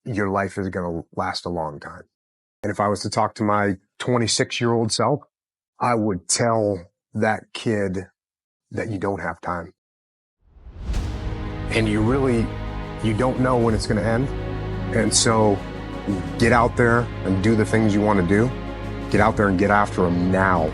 your life is going to last a long time. And if I was to talk to my 26-year-old self, I would tell that kid that you don't have time. And you don't know when it's going to end. And so get out there and do the things you want to do. Get out there and get after them now.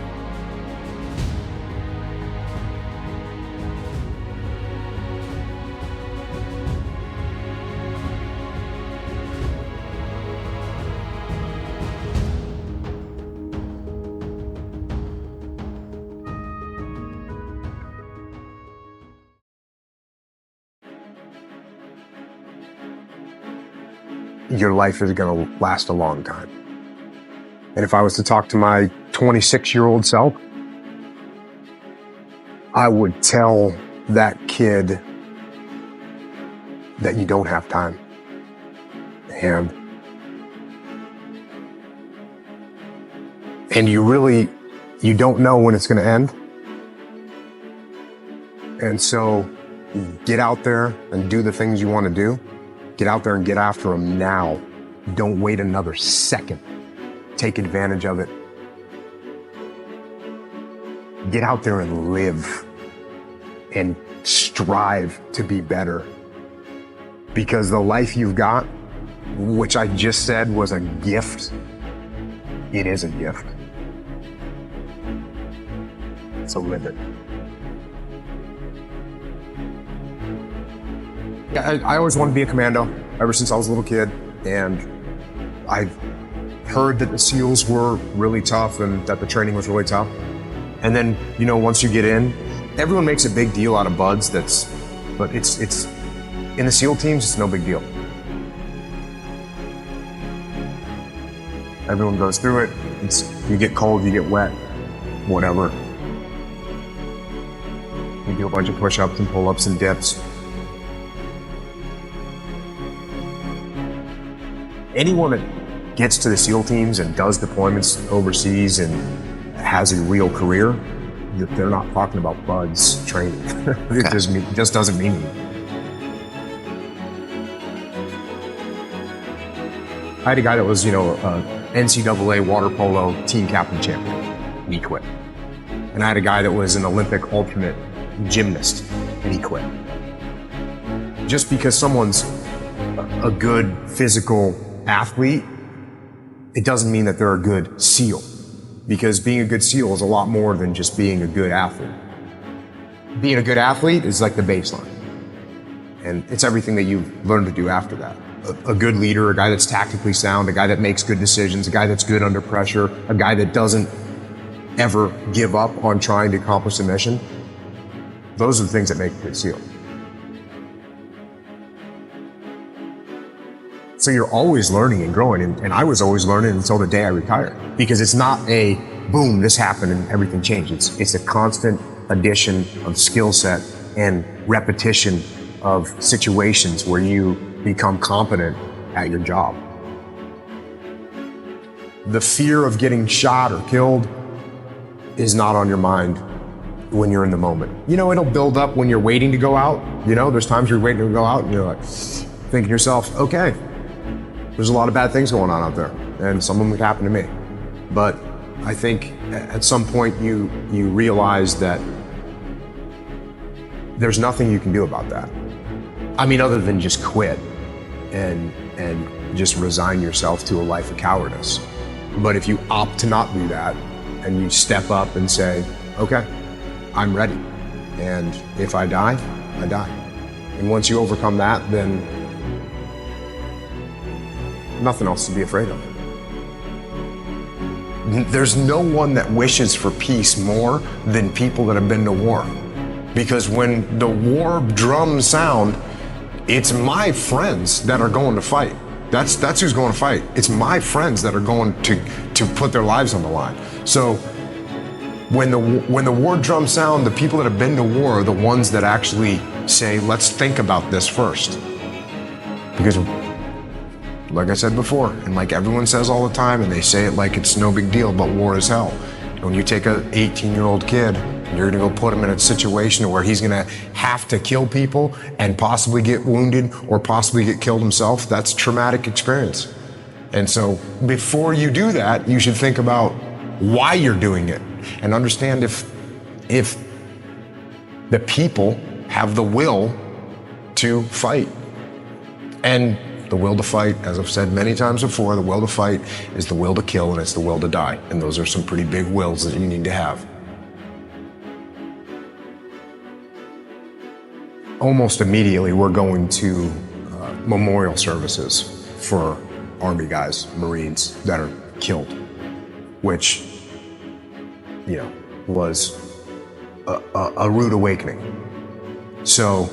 Your life is going to last a long time. And if I was to talk to my 26-year-old self, I would tell that kid that you don't have time. And you don't know when it's going to end. And so get out there and do the things you want to do. Get out there and get after them now. Don't wait another second. Take advantage of it. Get out there and live and strive to be better. Because the life you've got, which I just said was a gift, it is a gift. So live it. Yeah, I always wanted to be a commando ever since I was a little kid, and I heard that the SEALs were really tough and that the training was really tough. And then, once you get in, everyone makes a big deal out of buds. But it's in the SEAL teams, it's no big deal. Everyone goes through it. You get cold, you get wet, whatever. You do a bunch of push-ups and pull-ups and dips. Anyone that gets to the SEAL teams and does deployments overseas and has a real career, they're not talking about buds training. It just doesn't mean anything. I had a guy that was, NCAA water polo team captain champion, and he quit. And I had a guy that was an Olympic alternate gymnast, and he quit. Just because someone's a good physical athlete, it doesn't mean that they're a good SEAL, because being a good SEAL is a lot more than just being a good athlete. Being a good athlete is like the baseline, and it's everything that you've learned to do after that. A good leader, a guy that's tactically sound, a guy that makes good decisions, a guy that's good under pressure, a guy that doesn't ever give up on trying to accomplish a mission. Those are the things that make a good SEAL. So you're always learning and growing, and I was always learning until the day I retired. Because it's not a boom, this happened and everything changed. It's a constant addition of skill set and repetition of situations where you become competent at your job. The fear of getting shot or killed is not on your mind when you're in the moment. It'll build up when you're waiting to go out. There's times you're waiting to go out and you're like thinking to yourself, okay, there's a lot of bad things going on out there, and some of them could happen to me. But I think at some point you realize that there's nothing you can do about that. Other than just quit and just resign yourself to a life of cowardice. But if you opt to not do that and you step up and say, okay, I'm ready. And if I die, I die. And once you overcome that, then nothing else to be afraid of. There's no one that wishes for peace more than people that have been to war. Because when the war drums sound, it's my friends that are going to fight. That's who's going to fight. It's my friends that are going to put their lives on the line. So when the war drums sound, the people that have been to war are the ones that actually say, let's think about this first. Because like I said before, and like everyone says all the time, and they say it like it's no big deal, but war is hell. When you take an 18-year-old kid You're gonna go put him in a situation where he's gonna have to kill people and possibly get wounded or possibly get killed himself. That's a traumatic experience. And so before you do that, you should think about why you're doing it and understand if the people have the will to fight. And the will to fight, as I've said many times before, the will to fight is the will to kill and it's the will to die. And those are some pretty big wills that you need to have. Almost immediately, we're going to memorial services for Army guys, Marines that are killed, which, you know, was a rude awakening. So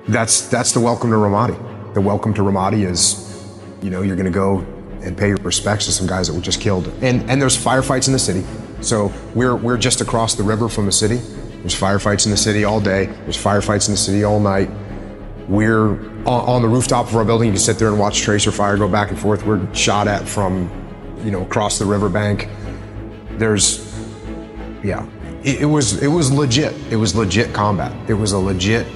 that's the welcome to Ramadi. The welcome to Ramadi is, you know, you're gonna go and pay your respects to some guys that were just killed. And there's firefights in the city. So we're just across the river from the city. There's firefights in the city all day. There's firefights in the city all night. We're on the rooftop of our building. You can sit there and watch tracer fire go back and forth. We're shot at from, you know, across the riverbank. There's, yeah, it was legit. It was legit combat. It was a legit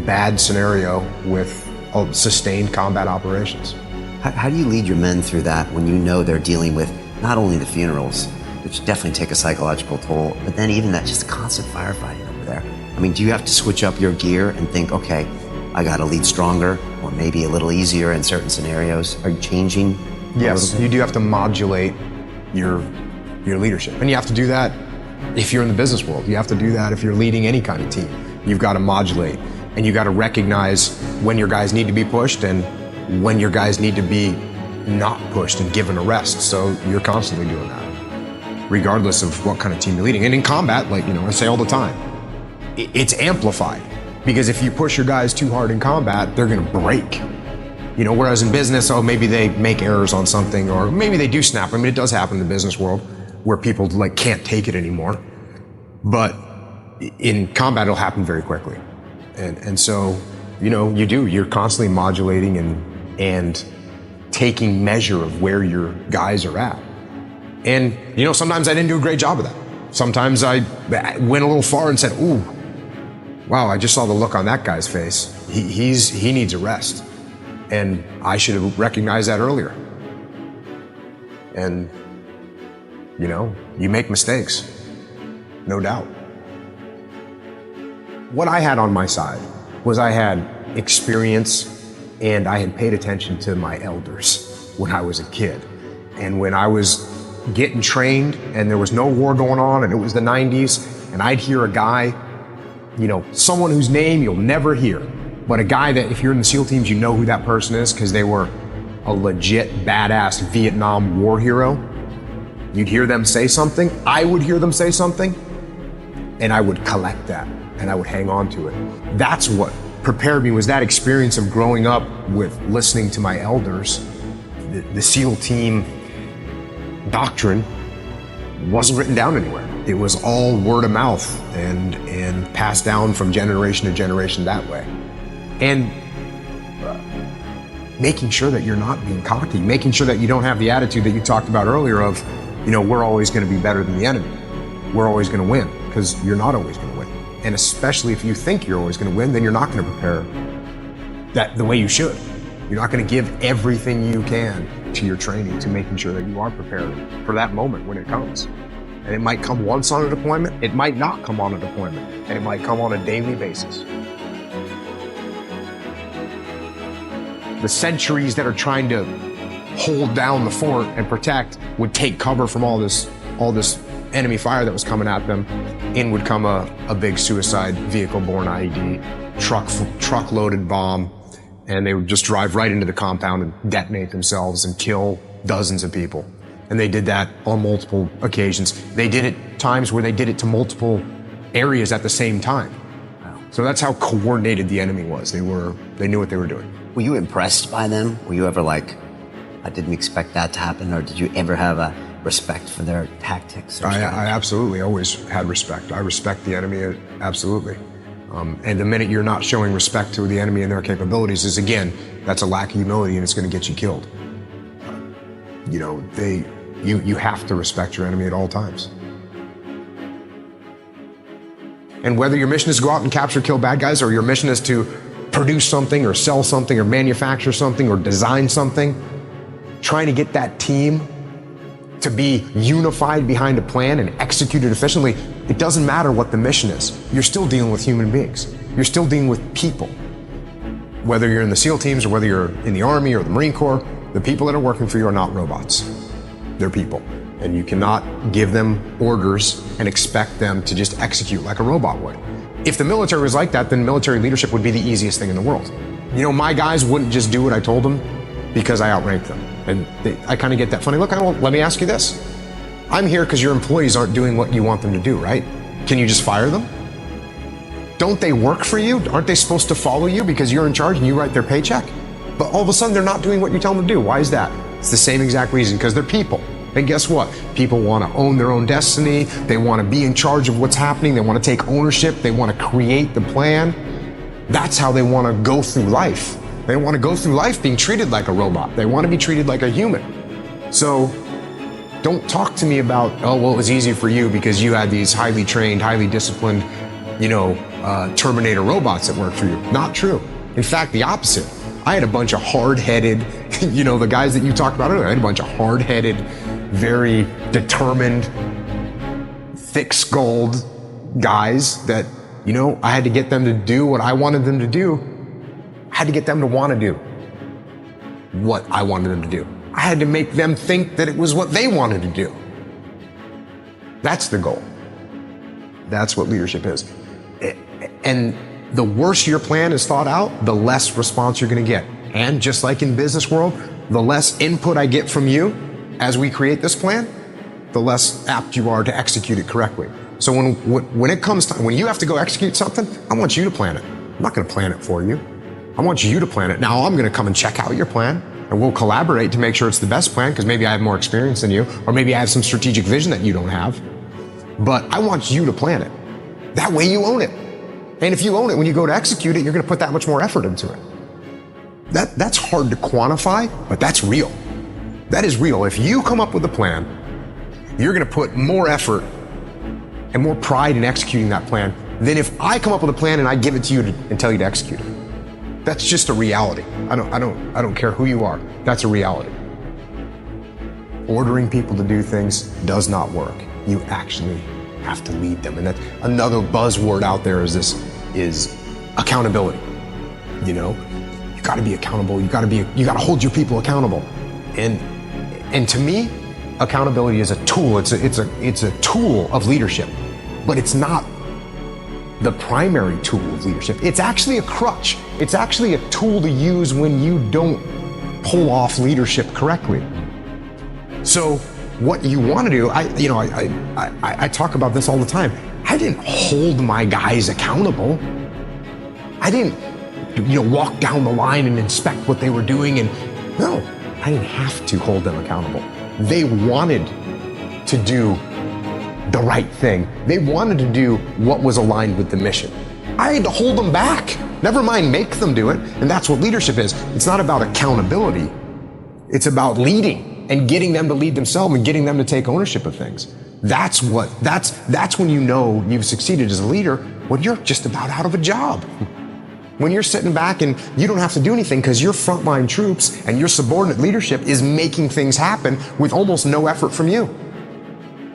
bad scenario with sustained combat operations. How do you lead your men through that when you know they're dealing with not only the funerals, which definitely take a psychological toll, but then even that just constant firefighting over there? I mean, do you have to switch up your gear and think, okay, I got to lead stronger or maybe a little easier in certain scenarios? Are you changing? Yes, you do have to modulate your leadership. And you have to do that if you're in the business world. You have to do that if you're leading any kind of team. You've got to modulate and you got to recognize when your guys need to be pushed and when your guys need to be not pushed and given a rest. So you're constantly doing that, regardless of what kind of team you're leading. And in combat, like, you know, I say all the time, it's amplified. Because if you push your guys too hard in combat, they're gonna break. You know, whereas in business, oh, maybe they make errors on something, or maybe they do snap. I mean, it does happen in the business world where people like can't take it anymore. But in combat, it'll happen very quickly. And so, you know, you're constantly modulating and taking measure of where your guys are at. And, you know, sometimes I didn't do a great job of that. Sometimes I went a little far and said, ooh, wow, I just saw the look on that guy's face. He needs a rest. And I should have recognized that earlier. And, you know, you make mistakes, no doubt. What I had on my side was I had experience and I had paid attention to my elders when I was a kid. And when I was getting trained and there was no war going on and it was the 90s and I'd hear a guy, you know, someone whose name you'll never hear, but a guy that if you're in the SEAL teams, you know who that person is because they were a legit badass Vietnam war hero. You'd hear them say something, I would hear them say something, and I would collect that and I would hang on to it. That's what prepared me, was that experience of growing up with listening to my elders. The SEAL team doctrine wasn't written down anywhere. It was all word of mouth and passed down from generation to generation that way. And making sure that you're not being cocky, making sure that you don't have the attitude that you talked about earlier of, you know, we're always going to be better than the enemy. We're always going to win, because you're not always going to win. And especially if you think you're always going to win, then you're not going to prepare that the way you should. You're not going to give everything you can to your training, to making sure that you are prepared for that moment when it comes. And it might come once on a deployment, it might not come on a deployment, and it might come on a daily basis. The sentries that are trying to hold down the fort and protect would take cover from all this enemy fire that was coming at them. In would come a big suicide vehicle-borne IED, truck-loaded bomb, and they would just drive right into the compound and detonate themselves and kill dozens of people. And they did that on multiple occasions. They did it times where they did it to multiple areas at the same time. Wow. So that's how coordinated the enemy was. They knew what they were doing. Were you impressed by them? Were you ever like, I didn't expect that to happen? Or did you ever have a respect for their tactics? I absolutely always had respect. I respect the enemy, absolutely. And the minute you're not showing respect to the enemy and their capabilities is, again, that's a lack of humility and it's going to get you killed. You know, you have to respect your enemy at all times. And whether your mission is to go out and capture, kill bad guys, or your mission is to produce something or sell something or manufacture something or design something, trying to get that team to be unified behind a plan and execute it efficiently, it doesn't matter what the mission is. You're still dealing with human beings. You're still dealing with people. Whether you're in the SEAL teams or whether you're in the Army or the Marine Corps, the people that are working for you are not robots. They're people. And you cannot give them orders and expect them to just execute like a robot would. If the military was like that, then military leadership would be the easiest thing in the world. You know, my guys wouldn't just do what I told them because I outranked them. And I kind of get that funny look. Let me ask you this. I'm here because your employees aren't doing what you want them to do, right? Can you just fire them? Don't they work for you? Aren't they supposed to follow you because you're in charge and you write their paycheck? But all of a sudden they're not doing what you tell them to do. Why is that? It's the same exact reason, because they're people. And guess what? People want to own their own destiny. They want to be in charge of what's happening. They want to take ownership. They want to create the plan. That's how they want to go through life. They don't want to go through life being treated like a robot. They want to be treated like a human. So don't talk to me about, oh, well, it was easy for you because you had these highly trained, highly disciplined, Terminator robots that work for you. Not true. In fact, the opposite. I had a bunch of hard-headed, the guys that you talked about earlier, I had a bunch of hard-headed, very determined, thick-skulled guys that, I had to get them to do what I wanted them to do. I had to get them to want to do what I wanted them to do. I had to make them think that it was what they wanted to do. That's the goal. That's what leadership is. And the worse your plan is thought out, the less response you're going to get. And just like in business world, the less input I get from you as we create this plan, the less apt you are to execute it correctly. So when it comes time, when you have to go execute something, I want you to plan it. I'm not going to plan it for you. I want you to plan it. Now I'm going to come and check out your plan, and we'll collaborate to make sure it's the best plan, because maybe I have more experience than you, or maybe I have some strategic vision that you don't have. But I want you to plan it. That way you own it. And if you own it, when you go to execute it, you're going to put that much more effort into it. That's hard to quantify, but that's real. That is real. If you come up with a plan, you're going to put more effort and more pride in executing that plan than if I come up with a plan and I give it to you and tell you to execute it. That's just a reality. I don't care who you are. That's a reality. Ordering people to do things does not work. You actually have to lead them. And that's another buzzword out there is accountability. You got to be accountable. You got to hold your people accountable. And to me, accountability is a tool. It's a tool of leadership, but it's not the primary tool of leadership. It's actually a crutch. It's actually a tool to use when you don't pull off leadership correctly. So what you want to do, I talk about this all the time. I didn't hold my guys accountable. I didn't, walk down the line and inspect what they were doing. And no, I didn't have to hold them accountable. They wanted to do the right thing. They wanted to do what was aligned with the mission. I had to hold them back. Never mind make them do it. And that's what leadership is. It's not about accountability. It's about leading and getting them to lead themselves and getting them to take ownership of things. That's when you've succeeded as a leader, when you're just about out of a job. When you're sitting back and you don't have to do anything because your frontline troops and your subordinate leadership is making things happen with almost no effort from you.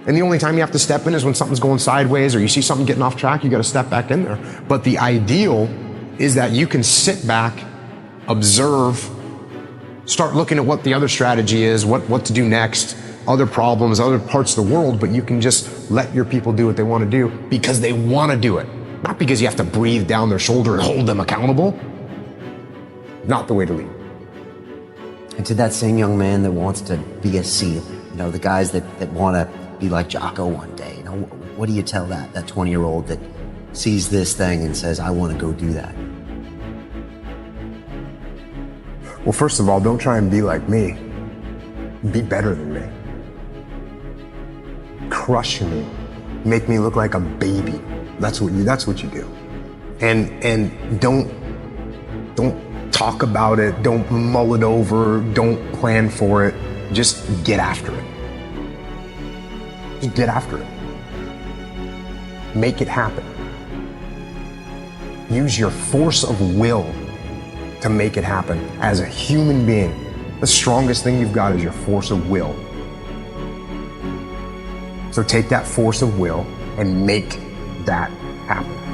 And the only time you have to step in is when something's going sideways or you see something getting off track, you got to step back in there. But the ideal is that you can sit back, observe, start looking at what the other strategy is, what to do next, other problems, other parts of the world, but you can just let your people do what they want to do because they want to do it. Not because you have to breathe down their shoulder and hold them accountable. Not the way to lead. And to that same young man that wants to be a SEAL, the guys that want to be like Jocko one day, what do you tell that 20-year-old that sees this thing and says, I want to go do that? Well, first of all, don't try and be like me. Be better than me. Crush me. Make me look like a baby. That's what you do. And don't talk about it. Don't mull it over. Don't plan for it. Just get after it. Just get after it. Make it happen. Use your force of will to make it happen. As a human being, the strongest thing you've got is your force of will. So take that force of will and make that happen.